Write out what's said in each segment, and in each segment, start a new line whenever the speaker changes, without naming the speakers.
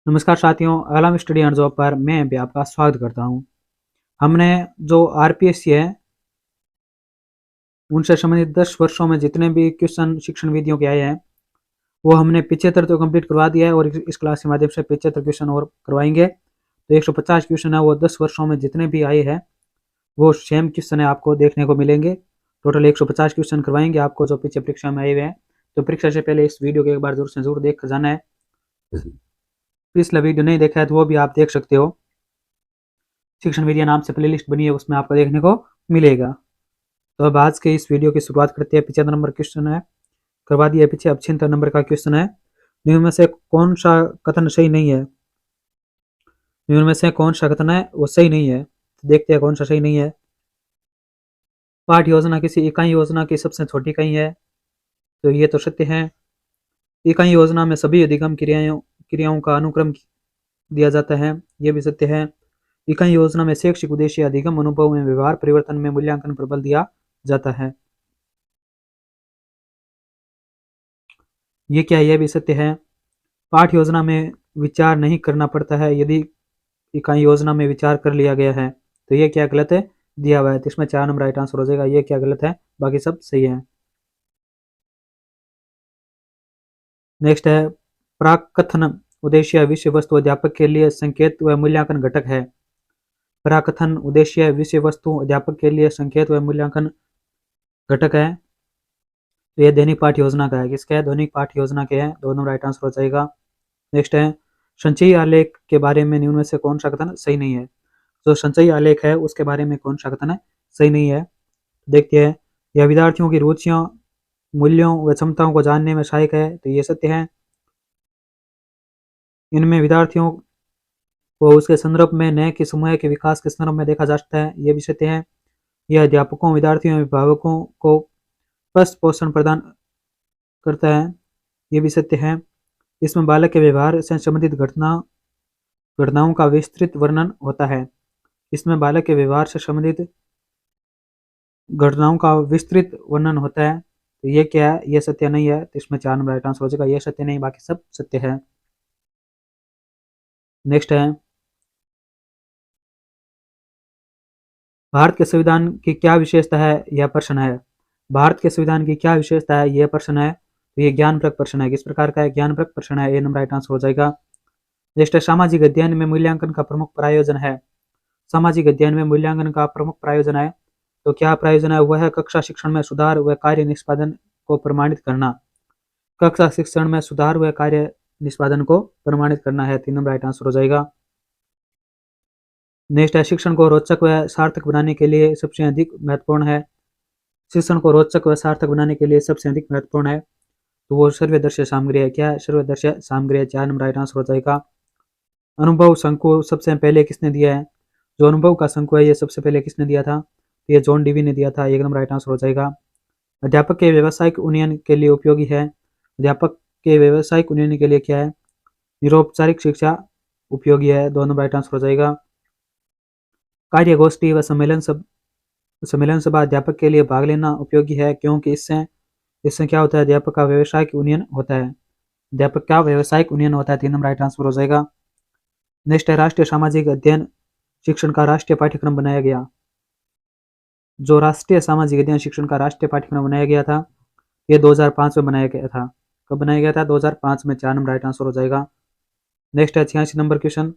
नमस्कार साथियों, अलाम study and job पर मैं भी आपका स्वागत करता हूं। हमने जो आरपीएससी है उनसे संबंधित 10 वर्षों में जितने भी क्वेश्चन शिक्षण विधियों के आए हैं वो हमने 75 तो कंप्लीट करवा दिया है और इस क्लास के माध्यम से 75 क्वेश्चन और करवाएंगे। तो 150 क्वेश्चन है वो 10 वर्षों में जितने भी आए हैं वो सेम क्वेश्चन है आपको देखने को मिलेंगे। टोटल 150 क्वेश्चन करवाएंगे आपको जो पीछे परीक्षा में आए हुए हैं। तो परीक्षा से पहले इस वीडियो को एक बार जरूर से जरूर देख कर जाना है। पिछला वीडियो नहीं देखा है तो वो भी आप देख सकते हो। शिक्षण विद्या नाम से प्लेलिस्ट बनी है उसमें आपको देखने को मिलेगा। तो अब आज के इस वीडियो की शुरुआत करते हैं। 75 नंबर क्वेश्चन है करवा दिया पीछे। अब 76 नंबर का क्वेश्चन है, निम्न में से कौन सा कथन सही नहीं है। निम्न में से कौन सा कथन है वो सही नहीं है। तो देखते हैं कौन सा सही नहीं है। पाठ योजना किसी इकाई योजना की सबसे छोटी इकाई है, तो ये तो सत्य है। इकाई योजना में सभी अधिगम क्रियाओं का अनुक्रम दिया जाता है, ये भी सत्य है। इकाई योजना में शैक्षिक उद्देश्य अधिगम अनुभव में व्यवहार परिवर्तन में मूल्यांकन पर बल दिया जाता है, ये क्या है, ये भी सत्य है। पाठ योजना में विचार नहीं करना पड़ता है, यदि इकाई योजना में विचार कर लिया गया है तो ये क्या गलत है दिया हुआ है, तो इसमें 4 नंबर राइट आंसर हो जाएगा। ये क्या गलत है, बाकी सब सही है। नेक्स्ट है, प्राकथन उद्देश्य विषय वस्तु अध्यापक के लिए संकेत व मूल्यांकन घटक है। प्राकथन उद्देश्य विषय वस्तु अध्यापक के लिए संकेत व मूल्यांकन घटक है, तो ये दैनिक पाठ योजना का है। किसका है, दैनिक पाठ योजना के है। 2 नंबर राइट आंसर हो जाएगा। नेक्स्ट है, संचयी आलेख के बारे में निम्न में से कौन सा कथन सही नहीं है। जो संचयी आलेख है उसके बारे में कौन सा कथन है सही नहीं है। देखते हैं, यह विद्यार्थियों की रुचियों मूल्यों व क्षमताओं को जानने में सहायक है, तो ये सत्य है। इनमें विद्यार्थियों को उसके संदर्भ में न कि समूह के विकास के संदर्भ में देखा जा सकता है, ये भी सत्य है। यह अध्यापकों विद्यार्थियों अभिभावकों को स्पष्ट पोषण प्रदान करता है, ये भी सत्य है। इसमें बालक के व्यवहार से संबंधित घटनाओं का विस्तृत वर्णन होता है। इसमें बालक के व्यवहार से संबंधित घटनाओं का विस्तृत वर्णन होता है, तो ये क्या है, ये सत्य नहीं है। तो इसमें 4 नंबर राइट आंसर हो जाएगा। ये सत्य नहीं, बाकी सब सत्य है। नेक्स्ट है, भारत के संविधान की क्या विशेषता है, यह प्रश्न है। भारत के संविधान की क्या विशेषता है, यह प्रश्न है। तो ये ज्ञानप्रद प्रश्न है। किस प्रकार का है, ज्ञानप्रद प्रश्न है। ए नंबर राइट आंसर हो जाएगा। नेक्स्ट है, सामाजिक अध्ययन में मूल्यांकन का प्रमुख प्रायोजन है। सामाजिक अध्ययन में मूल्यांकन का प्रमुख प्रायोजन है, तो क्या प्रायोजन है, वह है कक्षा शिक्षण में सुधार व कार्य निष्पादन को प्रमाणित करना। कक्षा शिक्षण में सुधार व कार्य निष्पादन को प्रमाणित करना है। 3 नंबर राइट आंसर हो जाएगा। नेक्स्ट है, शिक्षण को रोचक व सार्थक बनाने के लिए सबसे अधिक महत्वपूर्ण है। शिक्षण को रोचक व सार्थक बनाने के लिए सबसे अधिक महत्वपूर्ण है, तो वो सर्वदर्शी सामग्री है। क्या है, सर्वदर्शी सामग्री है। 4 नंबर राइट आंसर हो जाएगा। अनुभव शंकु सबसे पहले किसने दिया है। जो अनुभव का शंकु है ये सबसे पहले किसने दिया था, ये जॉन डीवी ने दिया था। 1 नंबर राइट आंसर हो जाएगा। अध्यापक के व्यावसायिक उन्नयन के लिए उपयोगी है। अध्यापक के व्यावसायिक उन्नयन के लिए क्या है, निरौपचारिक शिक्षा उपयोगी है। 2 नंबर राइट आंसर हो जाएगा। कार्यगोष्ठी व सम्मेलन सभा अध्यापक के लिए भाग लेना उपयोगी है, क्योंकि इससे इससे क्या होता है, अध्यापक का व्यवसायिक उन्नयन होता है। अध्यापक का व्यवसायिक उन्नयन होता है। 3 नंबर राइट आंसर हो जाएगा। नेक्स्ट है, राष्ट्रीय सामाजिक अध्ययन शिक्षण का राष्ट्रीय पाठ्यक्रम बनाया गया। जो राष्ट्रीय सामाजिक अध्ययन शिक्षण का राष्ट्रीय पाठ्यक्रम बनाया गया था ये 2005 में बनाया गया था। कब बनाया गया था, 2005 में। 4 नंबर राइट आंसर हो जाएगा। नेक्स्ट है, 86 नंबर क्वेश्चन,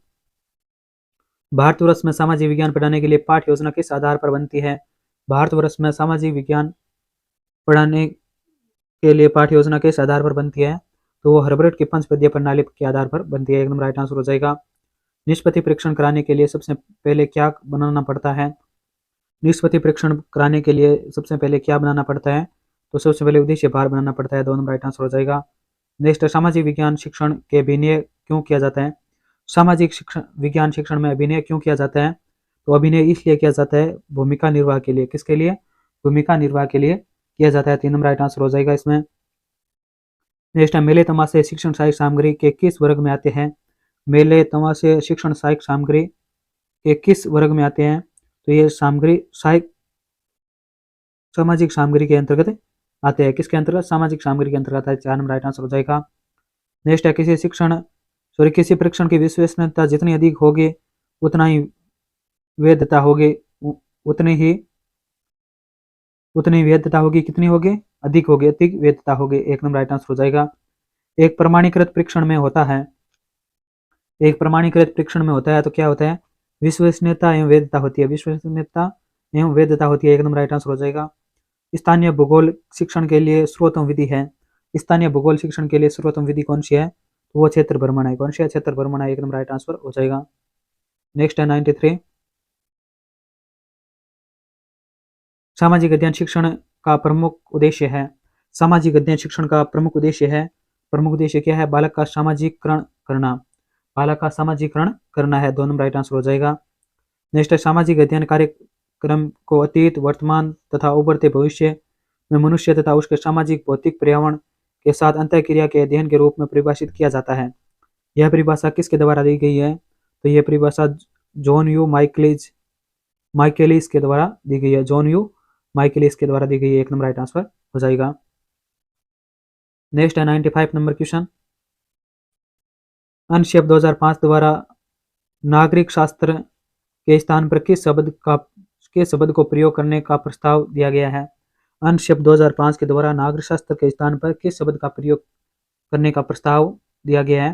भारतवर्ष में सामाजिक विज्ञान पढ़ाने के लिए पाठ्य योजना किस आधार पर बनती है। भारतवर्ष में सामाजिक विज्ञान पढ़ाने के लिए पाठ्य योजना किस आधार पर बनती है, तो वो हर्बर्ट की पंचपदीय प्रणाली के आधार पर बनती है। 1 नंबर राइट आंसर हो जाएगा। निष्पत्ति परीक्षण कराने के लिए सबसे पहले क्या बनाना पड़ता है। निष्पत्ति परीक्षण कराने के लिए सबसे पहले क्या बनाना पड़ता है, तो सबसे पहले उद्देश्य भार बनाना पड़ता है। 2 नंबर राइट आंसर हो जाएगा। नेक्स्ट, सामाजिक विज्ञान शिक्षण के अभिनय क्यों किया जाता है। सामाजिक शिक्षण विज्ञान शिक्षण में अभिनय क्यों किया जाता है, तो अभिनय इसलिए किया जाता है भूमिका निर्वाह के लिए। किसके लिए, भूमिका निर्वाह के लिए किया जाता है। 3 नंबर राइट आंसर हो जाएगा इसमें। नेक्स्ट है, मेले तमाशे शिक्षण सहायक सामग्री के किस वर्ग में आते हैं। मेले तमाशे शिक्षण सहायक सामग्री के किस वर्ग में आते हैं, तो ये सामग्री सहायक सामाजिक सामग्री के अंतर्गत आते हैं। किसके अंतर्गत, सामाजिक सामग्री के अंतर्गत है। 4 नंबर राइट आंसर हो जाएगा। नेक्स्ट है, किसी शिक्षण सॉरी किसी परीक्षण की विश्वसनीयता जितनी अधिक होगी उतना ही वैधता होगी, उतनी ही वैधता होगी, कितनी होगी, अधिक होगी, अधिक वैधता होगी। एक नंबर राइट आंसर हो जाएगा। एक प्रमाणीकृत परीक्षण में होता है, एक प्रमाणीकृत परीक्षण में होता है तो क्या होता है, विश्वसनीयता एवं वैधता होती है, विश्वसनीयता एवं वैधता होती है। एक नंबर राइट आंसर हो जाएगा। स्थानीय भूगोल शिक्षण के लिए सर्वोत्तम विधि है, स्थानीय भूगोल शिक्षण के लिए सर्वोत्तम विधि कौन सी है, तो वो क्षेत्र भ्रमण है। कौन सी है, क्षेत्र भ्रमण है। एक नंबर राइट आंसर हो जाएगा। नेक्स्ट है 93। सामाजिक अध्ययन शिक्षण का प्रमुख उद्देश्य है, सामाजिक अध्ययन शिक्षण का प्रमुख उद्देश्य है, प्रमुख उद्देश्य क्या है, बालक का सामाजिकरण करना, बालक का सामाजिकरण करना है। 2 नंबर राइट आंसर हो जाएगा। नेक्स्ट है सामाजिक अध्ययन कार्यक्रम को अतीत, वर्तमान तथा उभरते भविष्य में मनुष्य तथा उसके सामाजिक भौतिक पर्यावरण के साथ अंतःक्रिया के अध्ययन के रूप में परिभाषित किया जाता है। यह परिभाषा किसके द्वारा दी गई है, तो यह परिभाषा जॉन यू माइकेलिस के द्वारा दी गई है, जॉन यू माइकेलिस के द्वारा दी गई है। एक नंबर राइट आंसर हो जाएगा। नेक्स्ट है 95 नंबर क्वेश्चन। अनशेप 2005 द्वारा नागरिक शास्त्र के स्थान पर किस शब्द को प्रयोग करने का प्रस्ताव दिया गया है। अनशेप 2005 के द्वारा नागरिक शास्त्र के स्थान पर किस शब्द का प्रयोग करने का प्रस्ताव दिया गया है,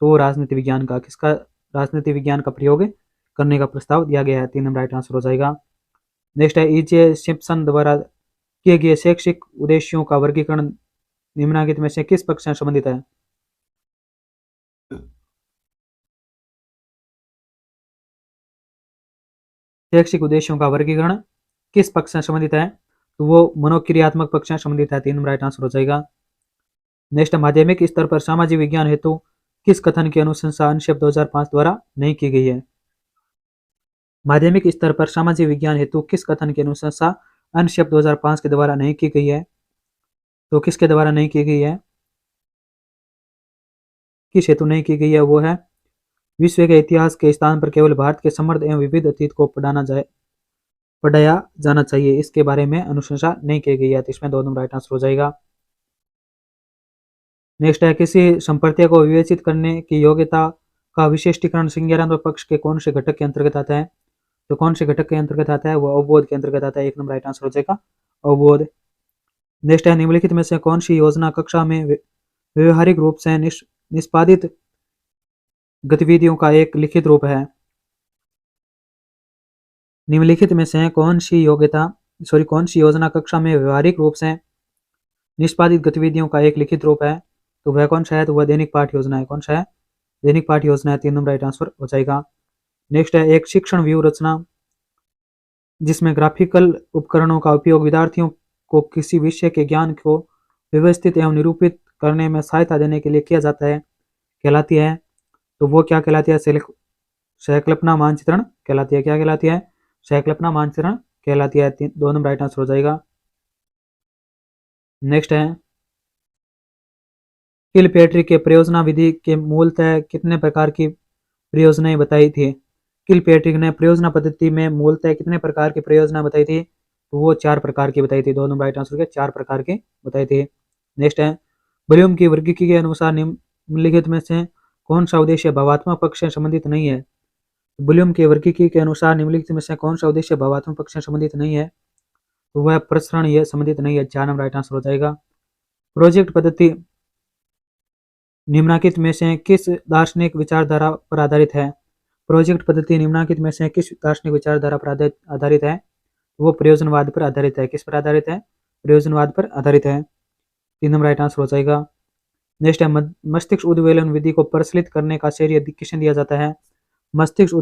तो राजनीति विज्ञान का, किसका, राजनीति विज्ञान का प्रयोग करने का प्रस्ताव दिया गया है। 3 नंबर राइट आंसर हो जाएगा। नेक्स्ट है ईजे सिम्पसन द्वारा किए गए शैक्षिक उद्देश्यों का वर्गीकरण निम्नलिखित में से किस पक्ष से संबंधित है। शैक्षिक उद्देश्यों का वर्गीकरण किस पक्ष से संबंधित है, तो वो मनोक्रियात्मक पक्ष से संबंधित है। 3 नंबर राइट आंसर हो जाएगा। नेक्स्ट माध्यमिक स्तर पर सामाजिक विज्ञान हेतु किस कथन की अनुशंसा अनशेप 2005 द्वारा नहीं की गई है। माध्यमिक स्तर पर सामाजिक विज्ञान हेतु किस कथन की अनुशंसा अनशेप 2005 के द्वारा नहीं की गई है, तो किसके द्वारा नहीं की गई है, किस हेतु नहीं की गई है, वो है विश्व के इतिहास के स्थान पर केवल भारत के समृद्ध एवं विविध अतीत को पढ़ाया जाना चाहिए, इसके बारे में अनुशंसा नहीं की गई है। तो इसमें 2 नंबर राइट आंसर हो जाएगा। नेक्स्ट है किसी संप्रत्य को विवेचित करने की योग्यता का विशिष्टीकरण संज्ञानात्मक पक्ष के कौन से घटक के अंतर्गत आता है, तो कौन से घटक के अंतर्गत आता है, वो अवबोध के अंतर्गत आता है। 1 नंबर राइट आंसर हो जाएगा, अवबोध। नेक्स्ट है निम्नलिखित में से कौन सी योजना कक्षा में व्यवहारिक रूप से निष्पादित गतिविधियों का एक लिखित रूप है। निम्नलिखित में से कौन सी योजना कक्षा में व्यवहारिक रूप से निष्पादित गतिविधियों का एक लिखित रूप है, तो वह कौन सा है, तो वह दैनिक पाठ योजना है। कौन सा है, दैनिक पाठ योजना है। 3 नंबर राइट आंसर हो जाएगा। नेक्स्ट है एक शिक्षण व्यू रचना जिसमें ग्राफिकल उपकरणों का उपयोग विद्यार्थियों को किसी विषय के ज्ञान को व्यवस्थित एवं निरूपित करने में सहायता देने के लिए किया जाता है, कहलाती है, तो वो क्या कहलाती है, सहकल्पना मानचित्रण कहलाती है। क्या कहलाती है, सहकल्पना मानचित्रण कहलाती है। 2 नंबर राइट आंसर हो जाएगा। नेक्स्ट है किलपेट्री के परियोजना विधि के मूलतः कितने प्रकार की परियोजनाएं बताई थी। किलपेट्रिक ने परियोजना पद्धति में मूलतः कितने प्रकार की परियोजना बताई थी, तो वो 4 प्रकार की बताई थी। 2 नंबर राइट आंसर के 4 प्रकार की बताई थी। नेक्स्ट है वॉल्यूम की वर्गीकरण के अनुसार निम्नलिखित में से कौन सा उद्देश्य भावात्मक पक्ष से संबंधित नहीं है। वॉल्यूम के वर्गीकरण के अनुसार निम्नलिखित में से कौन सा उद्देश्य भावात्मक पक्ष से संबंधित नहीं है, तो वह प्रसरण ये संबंधित नहीं है। 4 नंबर राइट आंसर हो जाएगा। प्रोजेक्ट पद्धति निम्नलिखित में से किस दार्शनिक विचारधारा पर आधारित है। प्रोजेक्ट पद्धति निम्नलिखित में से किस दार्शनिक विचारधारा पर आधारित है, वो प्रयोजनवाद पर आधारित है। किस पर आधारित है, प्रयोजनवाद पर आधारित है। 3 नंबर राइट आंसर हो जाएगा। नेक्स्ट है मस्तिष्क उद्वेलन विधि को प्रचलित करने का श्रेय किसे दिया जाता है। मस्तिष्क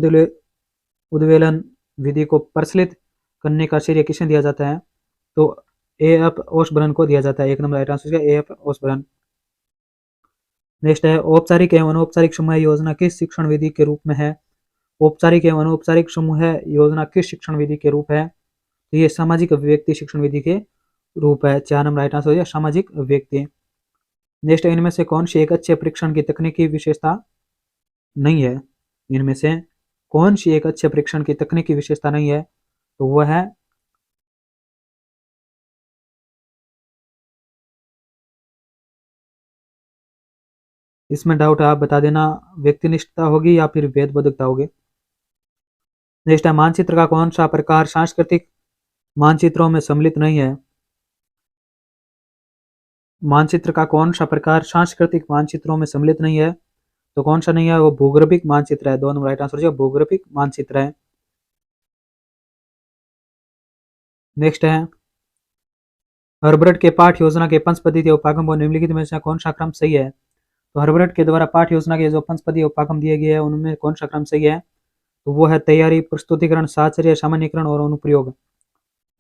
उद्वेलन विधि को प्रचलित करने का श्रेय किसे दिया जाता है, तो A.F. ओसबर्न को दिया जाता है। 1 नंबर राइट आंसर है A.F. ओसबर्न। नेक्स्ट है औपचारिक एवं अनौपचारिक समूह योजना किस शिक्षण विधि के रूप में है। औपचारिक एवं अनौपचारिक समूह योजना किस शिक्षण विधि के रूप है, तो ये सामाजिक अभिव्यक्ति शिक्षण विधि के रूप है। 4 नंबर राइट आंसर हो जाए सामाजिक अभिव्यक्ति। नेक्स्ट इनमें से कौन सी एक अच्छे परीक्षण की तकनीकी विशेषता नहीं है, इनमें से कौन सी एक अच्छे परीक्षण की तकनीकी विशेषता नहीं है, तो वह है इसमें डाउट है आप बता देना, व्यक्तिनिष्ठता होगी या फिर भेदबोधकता होगी। नेक्स्ट है मानचित्र का कौन सा प्रकार सांस्कृतिक मानचित्रों में सम्मिलित नहीं है। मानचित्र का कौन सा प्रकार सांस्कृतिक मानचित्रों में सम्मिलित नहीं है, तो कौन सा नहीं है, वो भूगर्भिक मानचित्र है। 2 नंबर राइट आंसर हो जाएगा, भूगर्भिक मानचित्र है। नेक्स्ट है हर्बर्ट के पाठ योजना के पंचपदी उपागम व निम्नलिखित में से कौन सा क्रम सही है। तो हर्बर्ट के द्वारा पाठ योजना के जो पंचपदी उपागम दिए गए हैं उनमें कौन सा क्रम सही है, तो वो है तैयारी, प्रस्तुतिकरण, साहचर्य, सामान्यीकरण और अनुप्रयोग।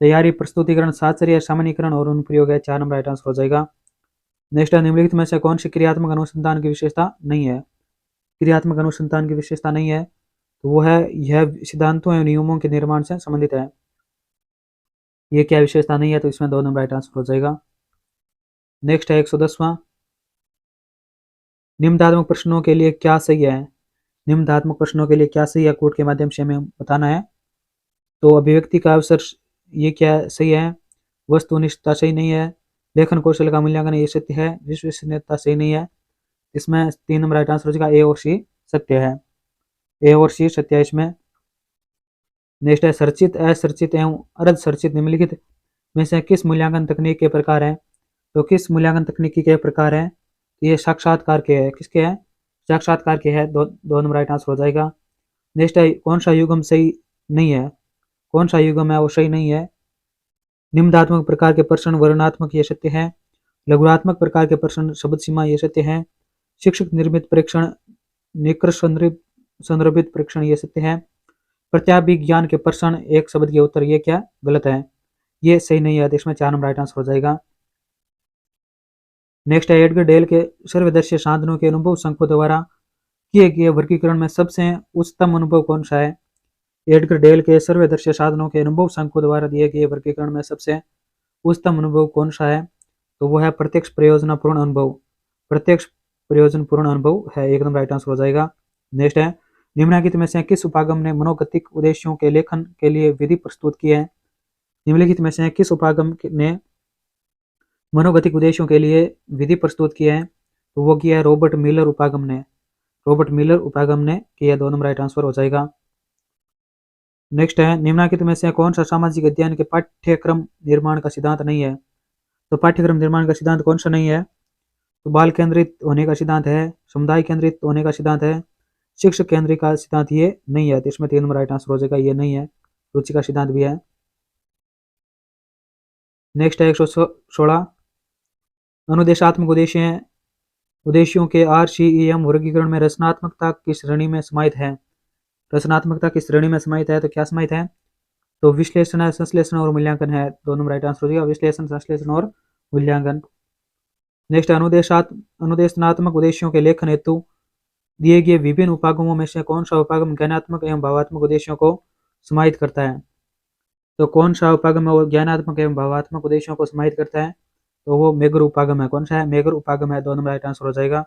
तैयारी, प्रस्तुतिकरण, साहचर्य, सामान्यीकरण और अनुप्रयोग है। 4 नंबर राइट आंसर हो जाएगा। नेक्स्ट है निम्नलिखित में से कौन सी क्रियात्मक अनुसंधान की विशेषता नहीं है। क्रियात्मक अनुसंधान की विशेषता नहीं है, तो वो है यह सिद्धांतों एवं नियमों के निर्माण से संबंधित है। ये क्या विशेषता नहीं है, तो इसमें 2 नंबर राइट आंसर हो जाएगा। नेक्स्ट है 110वां, निम्नात्मक प्रश्नों के लिए क्या सही है। निम्नात्मक प्रश्नों के लिए क्या सही है, कोड के माध्यम से हमें बताना है। तो अभिव्यक्ति का अवसर, ये क्या सही है। वस्तुनिष्ठता सही नहीं है। लेखन कौशल का मूल्यांकन ये सत्य है। विश्वसनीयता सही नहीं है। इसमें 3 नंबर राइट आंसर हो जाएगा, ए और सी सत्य है। ए और सी सत्य है इसमें। नेक्स्ट है सर्चित, असर्चित एवं अर्ध सर्चित निम्नलिखित में से किस मूल्यांकन तकनीक के प्रकार हैं। तो किस मूल्यांकन तकनीकी के प्रकार हैं, ये साक्षात्कार के है। किसके हैं, साक्षात्कार के है। 2 नंबर राइट आंसर हो जाएगा। नेक्स्ट है कौन सा युगम सही नहीं है। कौन सा युगम है वो सही नहीं है। निम्नात्मक प्रकार के प्रश्न वर्णनात्मक ये सत्य है। लघुरात्मक प्रकार के प्रश्न शब्द सीमा ये सत्य है। शिक्षक निर्मित परीक्षण निष्कर्ष संदर्भित परीक्षण ये सत्य है। प्रत्याभिज्ञान के प्रश्न एक शब्द के उत्तर ये क्या गलत है, ये सही नहीं है। इसमें 4 नंबर राइट आंसर हो जाएगा। नेक्स्ट है एडगर डेल के सर्वदर्शी साधनों के अनुभव संघों द्वारा किए गए वर्गीकरण में सबसे उच्चतम अनुभव कौन सा है। एडगर डेल के सर्वदर्शी साधनों के अनुभव संघों द्वारा दिए गए वर्गीकरण में सबसे उच्चतम अनुभव कौन सा है, तो वो है प्रत्यक्ष प्रयोजनपूर्ण अनुभव। प्रत्यक्ष प्रयोजनपूर्ण अनुभव है, एकदम राइट आंसर हो जाएगा। नेक्स्ट है निम्नलिखित में से किस उपागम ने मनोगतिक उद्देश्यों के लेखन के लिए विधि प्रस्तुत की है। निम्नलिखित में से किस उपागम ने मनोगतिक उद्देश्यों के लिए विधि प्रस्तुत किया है, तो वो किया है रॉबर्ट मिलर उपागम ने। रॉबर्ट मिलर उपागम ने किया। 2 नंबर राइट आंसर हो जाएगा। नेक्स्ट है निम्नलिखित में से कौन सा सामाजिक अध्ययन के पाठ्यक्रम निर्माण का सिद्धांत नहीं है। तो पाठ्यक्रम निर्माण का सिद्धांत कौन सा नहीं है, तो बाल केंद्रित होने का सिद्धांत है, समुदाय केंद्रित होने का सिद्धांत है, शिक्षक केंद्रित का सिद्धांत ये नहीं है। तो इसमें 3 नंबर राइट आंसर हो जाएगा, ये नहीं है। रुचि का सिद्धांत भी है। नेक्स्ट है 116, अनुदेशात्मक उद्देश्यों के RCEM वर्गीकरण में रचनात्मकता की श्रेणी में समाहित है। रचनात्मकता की श्रेणी में समाहित है, तो क्या समाहित है, तो विश्लेषण है, संश्लेषण और मूल्यांकन है। 2 नंबर राइट आंसर हो जाएगा, विश्लेषण, संश्लेषण और मूल्यांकन। नेक्स्ट अनुदेशात्मक उद्देश्यों के लेखन हेतु दिए गए विभिन्न उपागमों में से कौन सा उपागम ज्ञानात्मक एवं भावात्मक उद्देश्यों को समाहित करता है। तो कौन सा उपागम है वो ज्ञानात्मक एवं भावात्मक उद्देश्यों को समाहित करता है, तो वो मेगर उपागम है। कौन सा है, मेगर उपागम है। 2 नंबर राइट आंसर हो जाएगा।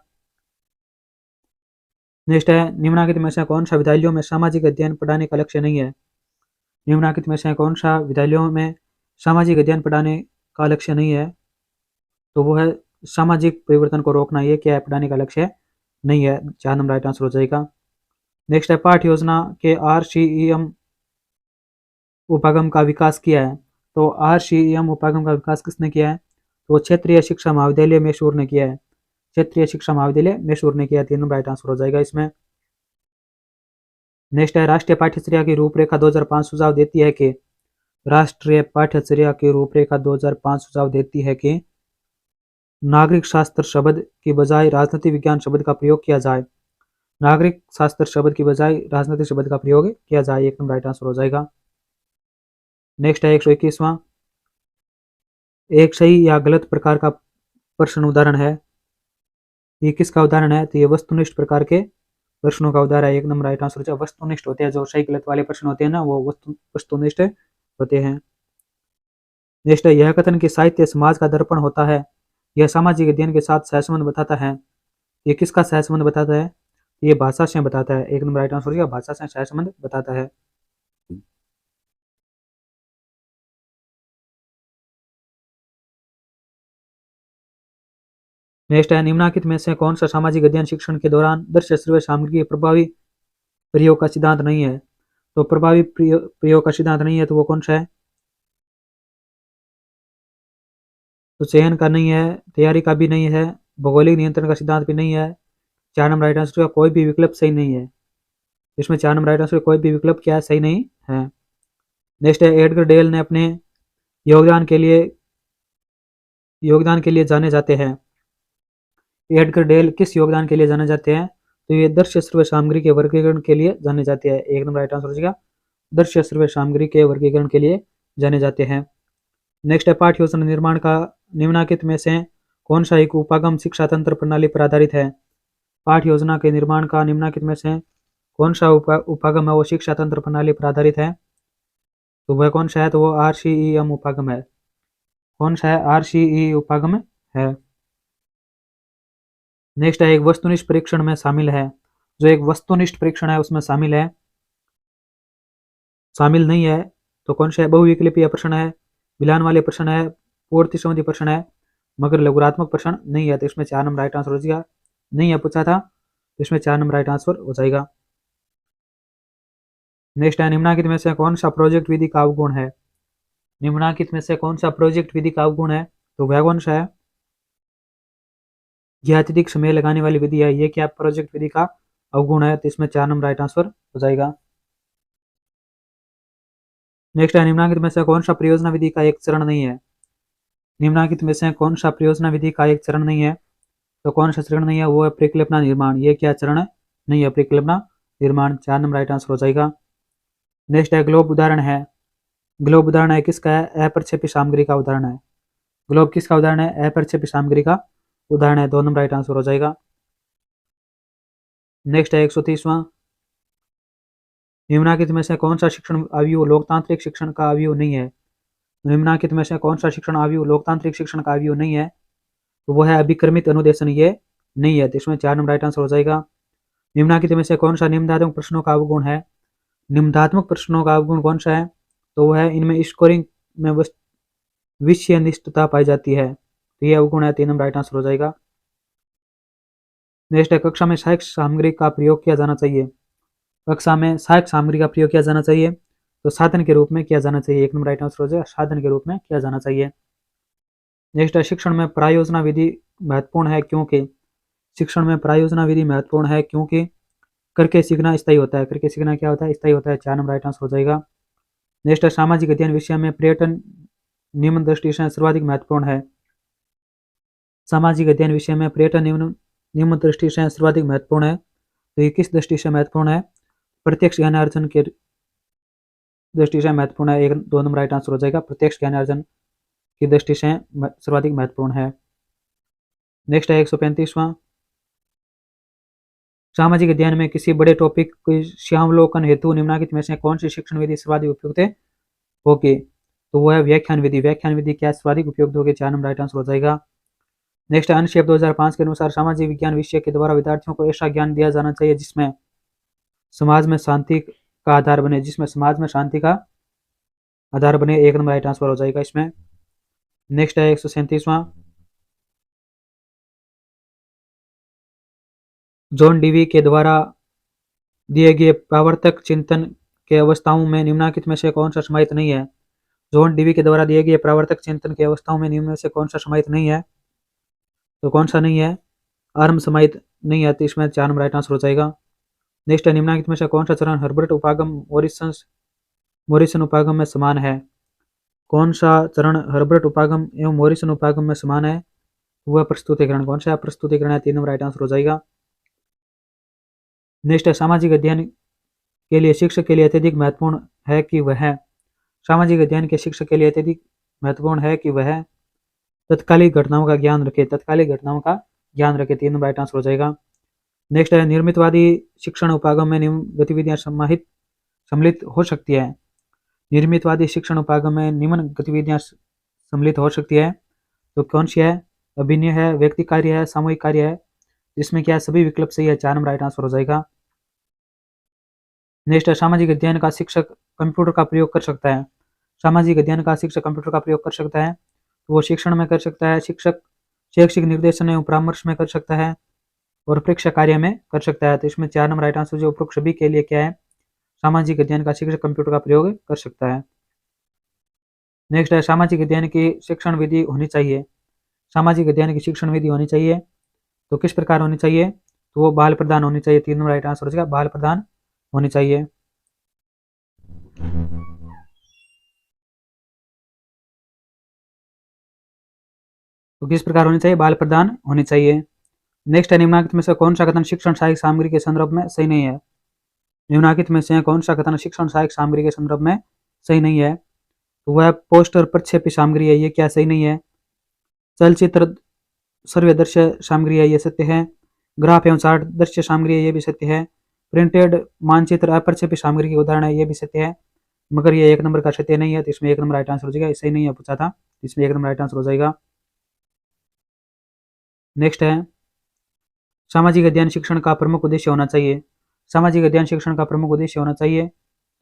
नेक्स्ट है निम्नलिखित में से कौन सा विद्यालयों में सामाजिक अध्ययन पढ़ाने का लक्ष्य नहीं है। निम्नलिखित में से कौन सा विद्यालयों में सामाजिक अध्ययन पढ़ाने का लक्ष्य नहीं है, तो वो है सामाजिक परिवर्तन को रोकना। ये क्या है, पढ़ाने का लक्ष्य नहीं है। 4 नंबर राइट आंसर हो जाएगा। नेक्स्ट है पाठ योजना के RCEM उपागम का विकास किया है। तो RCEM उपागम का विकास किसने किया है, तो क्षेत्रीय शिक्षा महाविद्यालय मैसूर ने किया है। क्षेत्रीय शिक्षा महाविद्यालय मैसूर ने किया। 3 नंबर राइट आंसर हो जाएगा इसमें। नेक्स्ट है राष्ट्रीय पाठ्यचर्या की रूपरेखा 2005 सुझाव देती है कि राष्ट्रीय पाठ्यचर्या की रूपरेखा 2005 सुझाव देती है कि नागरिक शास्त्र शब्द की बजाय राजनीति विज्ञान शब्द का प्रयोग किया जाए। नागरिक शास्त्र शब्द की बजाय राजनीतिक शब्द का प्रयोग किया जाए। एकदम राइट आंसर हो जाएगा। नेक्स्ट है 121वां, एक सही या गलत प्रकार का प्रश्न उदाहरण है। ये किसका उदाहरण है, तो ये वस्तुनिष्ठ प्रकार के प्रश्नों का उदाहरण है। 1 नंबर राइट आंसर। वस्तुनिष्ठ होते हैं, जो सही गलत वाले प्रश्न होते हैं ना, वो वस्तुनिष्ठ होते हैं। नेक्स्ट है यह कथन कि साहित्य समाज का दर्पण होता है, यह सामाजिक अध्ययन के साथ सहसंबंध बताता है। ये किसका सहसंबंध बताता है, ये भाषा से बताता है। 1 नंबर राइट आंसर, भाषा से सहसंबंध बताता है। नेक्स्ट है निम्नलिखित में से कौन सा सामाजिक अध्ययन शिक्षण के दौरान दृश्य श्रव्य सामग्री के प्रभावी प्रयोग का सिद्धांत नहीं है। तो प्रभावी प्रयोग का सिद्धांत नहीं है तो वो कौन सा है, तो चयन का नहीं है, तैयारी का भी नहीं है, भौगोलिक नियंत्रण का सिद्धांत भी नहीं है, 4 नंबर राइट आंसर का कोई भी विकल्प सही नहीं है। इसमें 4 नंबर राइट आंसर कोई भी विकल्प क्या सही नहीं है। नेक्स्ट है एडगर डेल ने अपने योगदान के लिए जाने जाते हैं। एडगर डेल किस योगदान के लिए जाने जाते हैं, तो ये दृश्य श्रव्य सामग्री के वर्गीकरण के लिए जाने जाते हैं। एक नंबर राइट आंसर हो जाएगा दृश्य श्रव्य सामग्री के वर्गीकरण के लिए जाने जाते हैं। नेक्स्ट है पाठ्य योजना निर्माण का निम्नलिखित में से कौन सा एक उपागम शिक्षा तंत्र प्रणाली पर आधारित है। पाठ्य योजना के निर्माण का निम्नलिखित में से कौन सा उपागम है वो शिक्षा तंत्र प्रणाली पर आधारित है, तो वह कौन सा है, तो वो RCEM उपागम है। कौन सा है, RCE उपागम है। नेक्स्ट है एक वस्तुनिष्ठ परीक्षण में शामिल है, जो एक वस्तुनिष्ठ परीक्षण है उसमें शामिल नहीं है तो कौन सा है, बहुविकल्पीय प्रश्न है, मिलान वाले प्रश्न है, पूर्ति संबंधी प्रश्न है, मगर लघुरात्मक प्रश्न नहीं है। तो इसमें 4 नंबर राइट आंसर हो जाएगा, नहीं है पूछा था तो इसमें 4 नंबर राइट आंसर हो जाएगा। नेक्स्ट है निम्नलिखित में से कौन सा प्रोजेक्ट विधि का अवगुण है। निम्नलिखित में से कौन सा प्रोजेक्ट विधि का अवगुण है, तो वह कौन सा है, यह अत्यधिक समय लगाने वाली विधि है, ये क्या प्रोजेक्ट विधि का अवगुण है। तो इसमें 4 नंबर राइट आंसर हो जाएगा। नेक्स्ट है निम्नलिखित में से कौन सा परियोजना विधि का एक चरण नहीं है। निम्नलिखित में से कौन सा परियोजना विधि का एक चरण नहीं है, तो कौन सा चरण नहीं है, वो है परिकल्पना निर्माण, ये क्या चरण नहीं है, परिकल्पना निर्माण। 4 नंबर राइट आंसर हो जाएगा। नेक्स्ट है ग्लोब उदाहरण है, ग्लोब उदाहरण है किसका है, अप्रक्षेपी सामग्री का उदाहरण है। ग्लोब किसका उदाहरण है, अप्रक्षेपी सामग्री का उदाहरण है। 2 नंबर राइट आंसर हो जाएगा। नेक्स्ट है 130वां, निम्नलिखित में से कौन सा शिक्षण अवयव लोकतांत्रिक शिक्षण का अवयव नहीं है। निम्नलिखित में से कौन सा शिक्षण अवयव लोकतांत्रिक शिक्षण का अवयव नहीं है, तो वो है अभिक्रमित अनुदेशन, ये नहीं है। तो इसमें 4 नंबर राइट आंसर हो जाएगा। निम्नलिखित में से कौन सा निम्नात्मक प्रश्नों का अवगुण है। निम्नात्मक प्रश्नों का अवगुण कौन सा है, तो वह है इनमें स्कोरिंग में विषय निष्ठता पाई जाती है, तो ये अवगुण है। 3 नंबर राइट आंसर हो जाएगा। नेक्स्ट है कक्षा में सहायक सामग्री का प्रयोग किया जाना चाहिए। कक्षा में सहायक सामग्री का प्रयोग किया जाना चाहिए तो साधन के रूप में किया जाना चाहिए। 1 नंबर राइट आंसर हो जाएगा, साधन के रूप में किया जाना चाहिए। नेक्स्ट है शिक्षण में प्रायोजना विधि महत्वपूर्ण है क्योंकि, शिक्षण में प्रायोजना विधि महत्वपूर्ण है क्योंकि करके सीखना स्थायी होता है। करके सीखना क्या होता है, स्थायी होता है। 4 नंबर राइट आंसर हो जाएगा। नेक्स्ट है सामाजिक अध्ययन विषय में पर्यटन निम्न दृष्टि से सर्वाधिक महत्वपूर्ण है। सामाजिक अध्ययन विषय में पर्यटन निम्न दृष्टि से सर्वाधिक महत्वपूर्ण है, तो ये किस दृष्टि से महत्वपूर्ण है, प्रत्यक्ष ज्ञानार्जन के दृष्टि से महत्वपूर्ण है। 2 नंबर राइट आंसर हो जाएगा, प्रत्यक्ष ज्ञानार्जन की दृष्टि से सर्वाधिक महत्वपूर्ण है। नेक्स्ट है 135वां, सामाजिक अध्ययन में किसी बड़े टॉपिक के श्यावलोकन हेतु निम्नलिखित में से कौन सी शिक्षण विधि सर्वाधिक उपयुक्त होगी, तो वो है व्याख्यान विधि। व्याख्यान विधि क्या सर्वाधिक उपयुक्त होगी, 4 नंबर राइट आंसर हो जाएगा। नेक्स्ट है अनुच्छेद 2005 के अनुसार सामाजिक विज्ञान विषय के द्वारा विद्यार्थियों को ऐसा ज्ञान दिया जाना चाहिए जिसमें समाज में शांति का आधार बने, जिसमें समाज में शांति का आधार बने। 1 नंबर राइट आंसर हो जाएगा इसमें। नेक्स्ट है 137वां, जॉन डीवी के द्वारा दिए गए प्रवर्तक चिंतन के अवस्थाओं में निम्नलिखित में से कौन सा समाहित नहीं है। जॉन डीवी के द्वारा दिए गए प्रवर्तक चिंतन की अवस्थाओं में निम्न में से कौन सा समाहित नहीं है, तो कौन सा नहीं है, आरंभ समाहित नहीं है। तो इसमें 4 नंबर राइट आंसर हो जाएगा। नेक्स्ट है निम्नलिखित में से कौन सा चरण हर्बर्ट उपागम मॉरिसन उपागम में समान है। कौन सा चरण हर्बर्ट उपागम एवं मॉरिसन उपागम में समान है, वह प्रस्तुतिकरण। कौन सा प्रस्तुतिकरण है, 3 नंबर राइट आंसर हो जाएगा। नेक्स्ट है सामाजिक अध्ययन के लिए शिक्षक के लिए अत्यधिक महत्वपूर्ण है कि वह, सामाजिक अध्ययन के शिक्षक के लिए अत्यधिक महत्वपूर्ण है कि वह तत्कालिक घटनाओं का ज्ञान रखे। तत्कालिक घटनाओं का ज्ञान रखे, 3 नंबर राइट आंसर हो जाएगा। नेक्स्ट है निर्मितवादी शिक्षण उपागम में निम्न गतिविधियां सम्मिलित हो सकती है। निर्मितवादी शिक्षण उपागम में निम्न गतिविधियां सम्मिलित हो सकती है, तो कौन सी है, अभिनय है, व्यक्ति कार्य है, सामूहिक कार्य है। इसमें क्या है, सभी विकल्प सही है। 4 नंबर राइट आंसर हो जाएगा। नेक्स्ट है सामाजिक अध्ययन का शिक्षक कंप्यूटर का प्रयोग कर सकता है। सामाजिक अध्ययन का शिक्षक कंप्यूटर का प्रयोग कर सकता है, तो वो शिक्षण में कर सकता है। शिक्षक शैक्षिक निर्देशन एवं परामर्श में कर सकता है और परीक्षा कार्य में कर सकता है। तो इसमें 4 नंबर राइट आंसर जो उपरोक्त सभी के लिए क्या है, सामाजिक अध्ययन का शिक्षक कंप्यूटर का प्रयोग कर सकता है। नेक्स्ट है सामाजिक अध्ययन की शिक्षण विधि होनी चाहिए। सामाजिक अध्ययन की शिक्षण विधि होनी चाहिए तो किस प्रकार होनी चाहिए, तो वो बाल प्रदान होनी चाहिए। 3 नंबर राइट आंसर हो जाएगा, बाल प्रदान होनी चाहिए। तो किस प्रकार होनी चाहिए, बाल प्रदान होनी चाहिए। नेक्स्ट है निम्नलिखित में से कौन सा कथन शिक्षण सहायक सामग्री के संदर्भ में सही नहीं है। निम्नलिखित में से कौन सा कथन शिक्षण सहायक सामग्री के संदर्भ में सही नहीं है, तो वह पोस्टर प्रक्षेपी सामग्री है, ये क्या सही नहीं है। चलचित्र सर्वे दृश्य सामग्री है, ये सत्य है। ग्राफ एवं चार्ट दृश्य सामग्री है, ये भी सत्य है। प्रिंटेड मानचित्र अप्रक्षेपी सामग्री के उदाहरण है, ये भी सत्य है। मगर ये 1 नंबर का सत्य नहीं है, तो इसमें 1 नंबर राइट आंसर हो जाएगा। सही नहीं है पूछा था, इसमें 1 नंबर राइट आंसर हो जाएगा। नेक्स्ट है सामाजिक अध्ययन शिक्षण का प्रमुख उद्देश्य होना चाहिए। सामाजिक अध्ययन शिक्षण का प्रमुख उद्देश्य होना चाहिए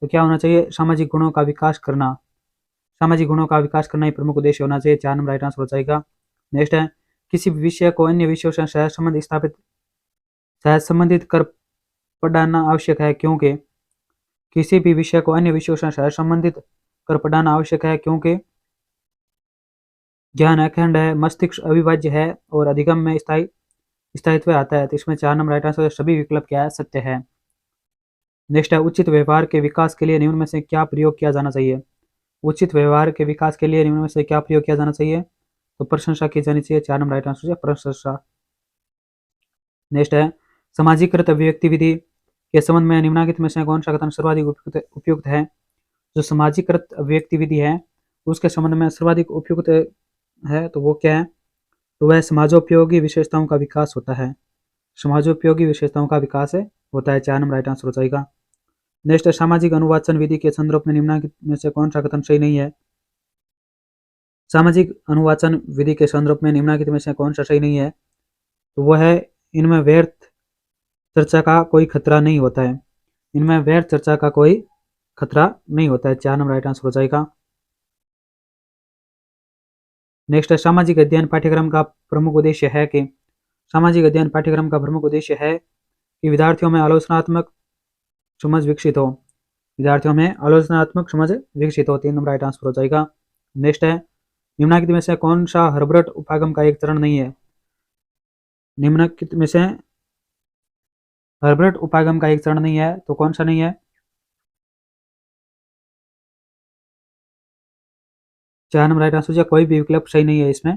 तो क्या होना चाहिए, सामाजिक गुणों का विकास करना। सामाजिक गुणों का विकास करना ही प्रमुख उद्देश्य होना चाहिए। 4 नंबर राइट आंसर हो जाएगा। नेक्स्ट है किसी भी विषय को अन्य विषयों से सहज संबंधित कर पढ़ाना आवश्यक है, क्योंकि किसी भी विषय को अन्य विषयों से सहज संबंधित कर पढ़ाना आवश्यक है क्योंकि ज्ञान अखंड है, मस्तिष्क अविभाज्य है और अधिगम में स्थायित्व आता है। तो इसमें 4 नंबर राइट आंसर, सभी विकल्प क्या है, सत्य है। नेक्स्ट है उचित व्यवहार के विकास के लिए निम्न में से क्या प्रयोग किया जाना चाहिए। उचित व्यवहार के विकास के लिए निम्न में से क्या प्रयोग किया जाना चाहिए, तो प्रशंसा की जानी चाहिए। 4 नंबर राइट आंसर है प्रशंसा। नेक्स्ट है सामाजिकृत अभिव्यक्ति विधि के संबंध में निम्नलिखित में से कौन सा कथन सर्वाधिक उपयुक्त है। जो सामाजिकृत अभिव्यक्ति विधि है उसके संबंध में सर्वाधिक उपयुक्त है, तो वो क्या है, तो वह समाजोपयोगी विशेषताओं का विकास होता है। समाजोपयोगी विशेषताओं का विकास होता है। 4 नंबर राइट आंसर हो जाएगा। नेक्स्ट सामाजिक अनुवाचन विधि के संदर्भ में निम्नलिखित में से कौन सा कथन सही नहीं है। सामाजिक अनुवाचन विधि के संदर्भ में निम्नलिखित में से कौन सा सही नहीं है, तो वह है इनमें व्यर्थ चर्चा का कोई खतरा नहीं होता है। इनमें व्यर्थ चर्चा का कोई खतरा नहीं होता है। 4 नंबर राइट आंसर हो जाएगा। नेक्स्ट है सामाजिक अध्ययन पाठ्यक्रम का प्रमुख उद्देश्य है कि सामाजिक अध्ययन पाठ्यक्रम का प्रमुख उद्देश्य है कि विद्यार्थियों में आलोचनात्मक समझ विकसित हो। विद्यार्थियों में आलोचनात्मक समझ विकसित हो। 3 नंबर राइट आंसर हो जाएगा। नेक्स्ट है निम्नलिखित में से कौन सा हर्बर्ट उपागम का एक चरण नहीं है। निम्नलिखित में से हर्बर्ट उपागम का एक चरण नहीं है, तो कौन सा नहीं है। 4 नंबर राइट आंसर, कोई भी विकल्प सही नहीं है इसमें।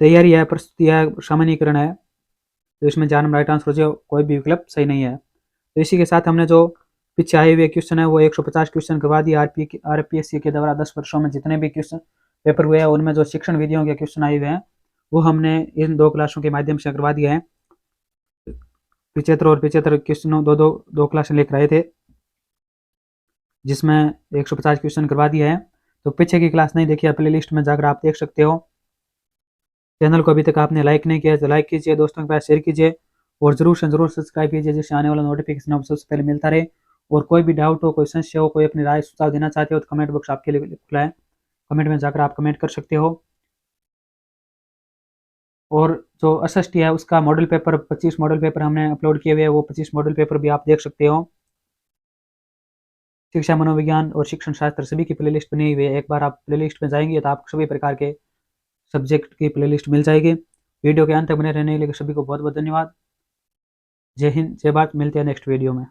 तैयारी है, प्रस्तुति है, सामान्यीकरण है, तो इसमें 4 नंबर राइट आंसर हो, कोई भी विकल्प सही नहीं है। तो इसी के साथ हमने जो पीछे आए हुए क्वेश्चन है वो 150 क्वेश्चन करवा दिए। आरपीएससी के द्वारा 10 वर्षों में जितने भी क्वेश्चन पेपर हुए हैं उनमें जो शिक्षण विधियों के क्वेश्चन आए हुए हैं वो हमने इन 2 क्लासों के माध्यम से करवा दिया है। 75 और 75 क्वेश्चनों दो क्लास लेकर आए थे, जिसमें 150 क्वेश्चन करवा दिया है। तो पीछे की क्लास नहीं देखी है, प्ले लिस्ट में जाकर आप देख सकते हो। चैनल को अभी तक आपने लाइक नहीं किया तो लाइक कीजिए, दोस्तों के पास शेयर कीजिए और जरूर से जरूर सब्सक्राइब कीजिए, जिससे आने वाला नोटिफिकेशन आपको सबसे पहले मिलता रहे। और कोई भी डाउट हो, कोई संशय हो, कोई अपनी राय सुझाव देना चाहते हो तो कमेंट बॉक्स आपके लिए खुला है, कमेंट में जाकर आप कमेंट कर सकते हो। और जो एसएसटी है उसका मॉडल पेपर 25 मॉडल पेपर हमने अपलोड किए हुए हैं, वो 25 मॉडल पेपर भी आप देख सकते हो। शिक्षा मनोविज्ञान और शिक्षण शास्त्र सभी की प्लेलिस्ट बनी हुई है, एक बार आप प्लेलिस्ट में जाएंगे तो आपको सभी प्रकार के सब्जेक्ट की प्लेलिस्ट मिल जाएगी। वीडियो के अंत तक बने रहने के लिए सभी को बहुत बहुत धन्यवाद। जय हिंद, जय भारत। मिलते हैं नेक्स्ट वीडियो में।